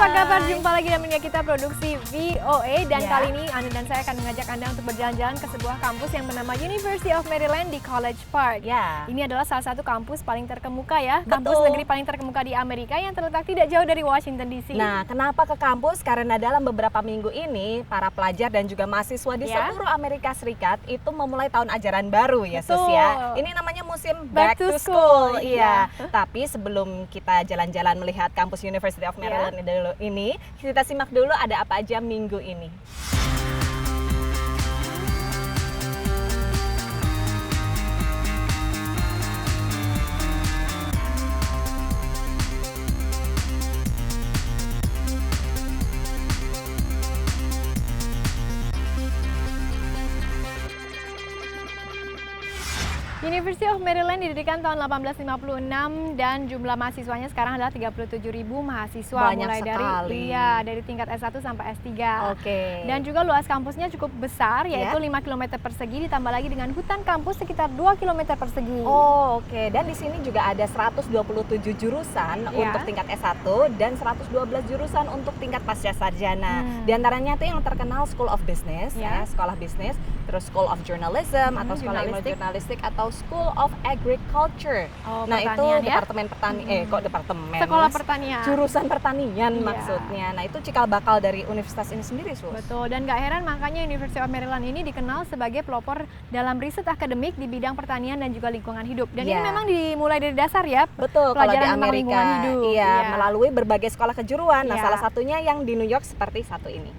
apa kabar? Jumpa lagi dalam media kita produksi VOA dan kali ini Anda dan saya akan mengajak Anda untuk berjalan-jalan ke sebuah kampus yang bernama University of Maryland di College Park. Ini adalah salah satu kampus paling terkemuka ya, kampus negeri paling terkemuka di Amerika yang terletak tidak jauh dari Washington DC. Nah, kenapa ke kampus? Karena dalam beberapa minggu ini para pelajar dan juga mahasiswa di seluruh Amerika Serikat itu memulai tahun ajaran baru ya, Sus ya. Ini namanya musim Back to School. Iya. Tapi sebelum kita jalan-jalan melihat kampus University of Maryland ini, kita simak dulu ada apa aja minggu ini. University of Maryland didirikan tahun 1856 dan jumlah mahasiswanya sekarang adalah 37.000 mahasiswa. Banyak mulai sekali. dari tingkat S1 sampai S3. Dan juga luas kampusnya cukup besar, yaitu 5 km persegi ditambah lagi dengan hutan kampus sekitar 2 km persegi. Dan di sini juga ada 127 jurusan untuk tingkat S1 dan 112 jurusan untuk tingkat pasca sarjana. Di antaranya itu yang terkenal School of Business, sekolah bisnis, terus School of Journalism atau sekolah ilmu jurnalistik atau School of Agriculture. Nah, itu departemen pertanian, Sekolah pertanian. Jurusan pertanian maksudnya. Nah, itu cikal bakal dari universitas ini sendiri, Sus. Betul, dan gak heran makanya University of Maryland ini dikenal sebagai pelopor dalam riset akademik di bidang pertanian dan juga lingkungan hidup. Dan ini memang dimulai dari dasar ya. Betul, kalau di Amerika lingkungan hidup. Melalui berbagai sekolah kejuruan. Nah, salah satunya yang di New York seperti satu ini.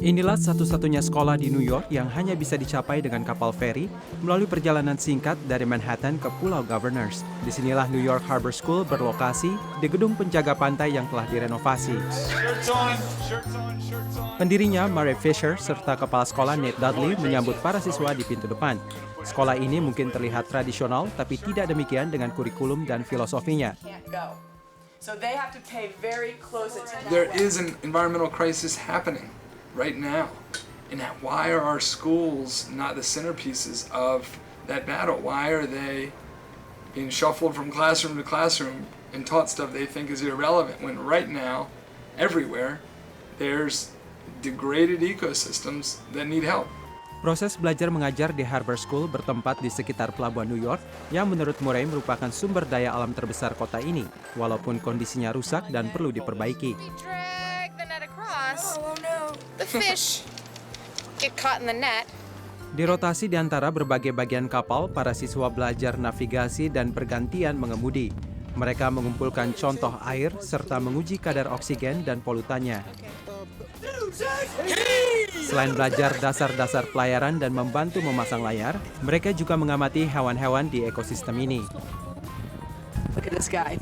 Inilah satu-satunya sekolah di New York yang hanya bisa dicapai dengan kapal feri melalui perjalanan singkat dari Manhattan ke Pulau Governors. Disinilah New York Harbor School berlokasi di gedung penjaga pantai yang telah direnovasi. Pendirinya, Murray Fisher, serta kepala sekolah Nate Dudley menyambut para siswa di pintu depan. Sekolah ini mungkin terlihat tradisional, tapi tidak demikian dengan kurikulum dan filosofinya. There is an environmental crisis happening right now. And why are our schools not the centerpieces of that battle? Why are they being shuffled from classroom to classroom and taught stuff they think is irrelevant when right now, everywhere, there's degraded ecosystems that need help? Proses belajar mengajar di Harbor School bertempat di sekitar pelabuhan New York yang menurut Murray merupakan sumber daya alam terbesar kota ini, walaupun kondisinya rusak dan perlu diperbaiki. The fish get caught in the net. Dirotasi di antara berbagai bagian kapal, para siswa belajar navigasi dan bergantian mengemudi. Mereka mengumpulkan contoh air serta menguji kadar oksigen dan polutannya. Selain belajar dasar-dasar pelayaran dan membantu memasang layar, mereka juga mengamati hewan-hewan di ekosistem ini. Look at this guy.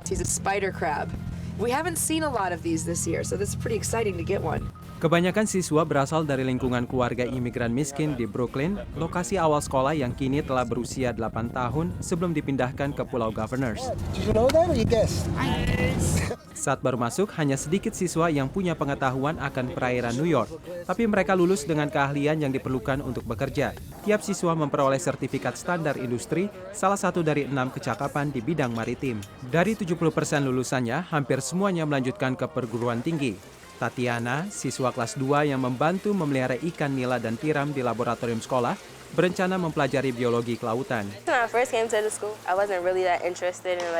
He's a spider crab. We haven't seen a lot of these this year, so this is pretty exciting to get one. Kebanyakan siswa berasal dari lingkungan keluarga imigran miskin di Brooklyn, lokasi awal sekolah yang kini telah berusia 8 tahun sebelum dipindahkan ke Pulau Governors. Saat baru masuk, hanya sedikit siswa yang punya pengetahuan akan perairan New York, tapi mereka lulus dengan keahlian yang diperlukan untuk bekerja. Tiap siswa memperoleh sertifikat standar industri, salah satu dari 6 kecakapan di bidang maritim. Dari 70% lulusannya, hampir semuanya melanjutkan ke perguruan tinggi. Tatiana, siswa kelas 2 yang membantu memelihara ikan nila dan tiram di laboratorium sekolah, berencana mempelajari biologi kelautan. When I first came to the school, I wasn't really that interested in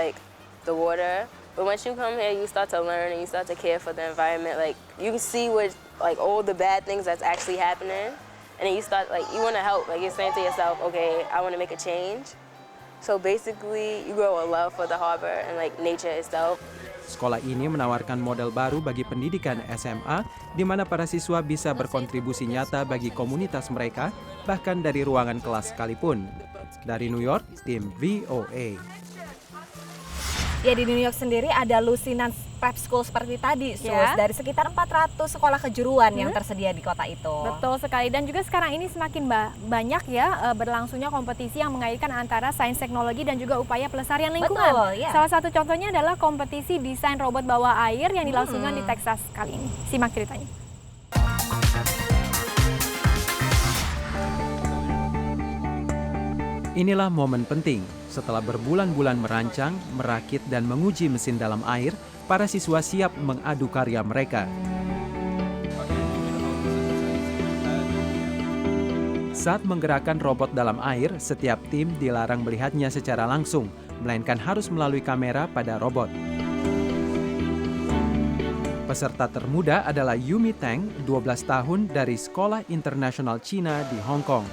the water. But once you come here, you start to learn and you start to care for the environment. You can see what all the bad things that's actually happening, and then you start you want to help. You're saying to yourself, okay, I want to make a change. So basically, you grow a love for the harbor and nature itself. Sekolah ini menawarkan model baru bagi pendidikan SMA, di mana para siswa bisa berkontribusi nyata bagi komunitas mereka, bahkan dari ruangan kelas sekalipun. Dari New York, tim VOA. Ya, di New York sendiri ada lusinan prep school seperti tadi, Sus, dari sekitar 400 sekolah kejuruan yang tersedia di kota itu. Betul sekali, dan juga sekarang ini semakin banyak ya berlangsungnya kompetisi yang mengaitkan antara sains teknologi dan juga upaya pelestarian lingkungan. Betul, Salah satu contohnya adalah kompetisi desain robot bawah air yang dilangsungkan di Texas kali ini. Simak ceritanya. Inilah momen penting. Setelah berbulan-bulan merancang, merakit, dan menguji mesin dalam air, para siswa siap mengadu karya mereka. Saat menggerakkan robot dalam air, setiap tim dilarang melihatnya secara langsung, melainkan harus melalui kamera pada robot. Peserta termuda adalah Yumi Tang, 12 tahun dari Sekolah Internasional Cina di Hong Kong.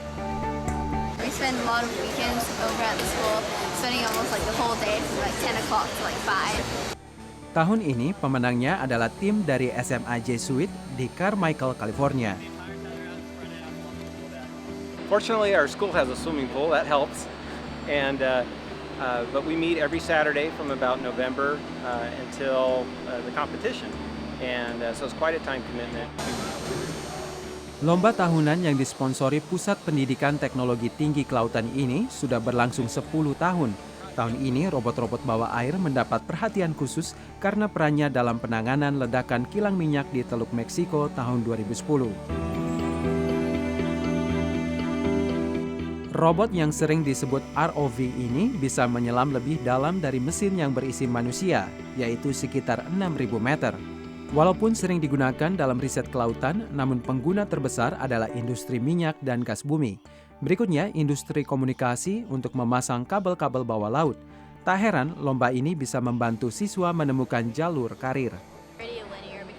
We spend a lot of weekends over at the school, spending almost like the whole day from like 10 o'clock to like 5. Tahun ini pemenangnya adalah tim dari SMA Jesuit di Carmichael, California. Fortunately, our school has a swimming pool, that helps. And but we meet every Saturday from about November until the competition. And so it's quite a time commitment. Lomba tahunan yang disponsori Pusat Pendidikan Teknologi Tinggi Kelautan ini sudah berlangsung 10 tahun. Tahun ini robot-robot bawah air mendapat perhatian khusus karena perannya dalam penanganan ledakan kilang minyak di Teluk Meksiko tahun 2010. Robot yang sering disebut ROV ini bisa menyelam lebih dalam dari mesin yang berisi manusia, yaitu sekitar 6.000 meter. Walaupun sering digunakan dalam riset kelautan, namun pengguna terbesar adalah industri minyak dan gas bumi. Berikutnya, industri komunikasi untuk memasang kabel-kabel bawah laut. Tak heran, lomba ini bisa membantu siswa menemukan jalur karir.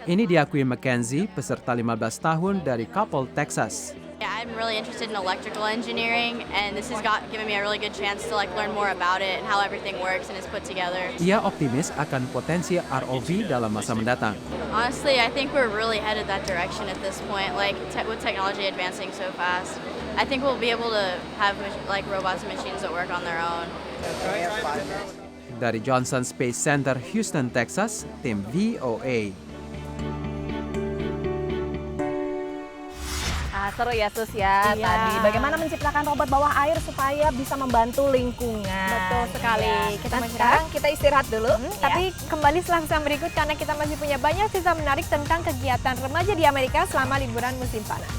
Ini diakui Mackenzie, peserta 15 tahun dari Coppell, Texas. Yeah, I'm really interested in electrical engineering, and this has given me a really good chance to like learn more about it and how everything works and is put together. Ia optimis akan potensi ROV dalam masa mendatang. Honestly, I think we're really headed that direction at this point. Like with technology advancing so fast, I think we'll be able to have like robots and machines that work on their own. Dari Johnson Space Center, Houston, Texas, tim VOA. Seru ya Sus ya Iya. tadi. Bagaimana menciptakan robot bawah air supaya bisa membantu lingkungan. Betul sekali. Iya. Kita Nah, masih sekarang kita istirahat dulu. Tapi kembali setelah pesan berikut karena kita masih punya banyak cerita menarik tentang kegiatan remaja di Amerika selama liburan musim panas.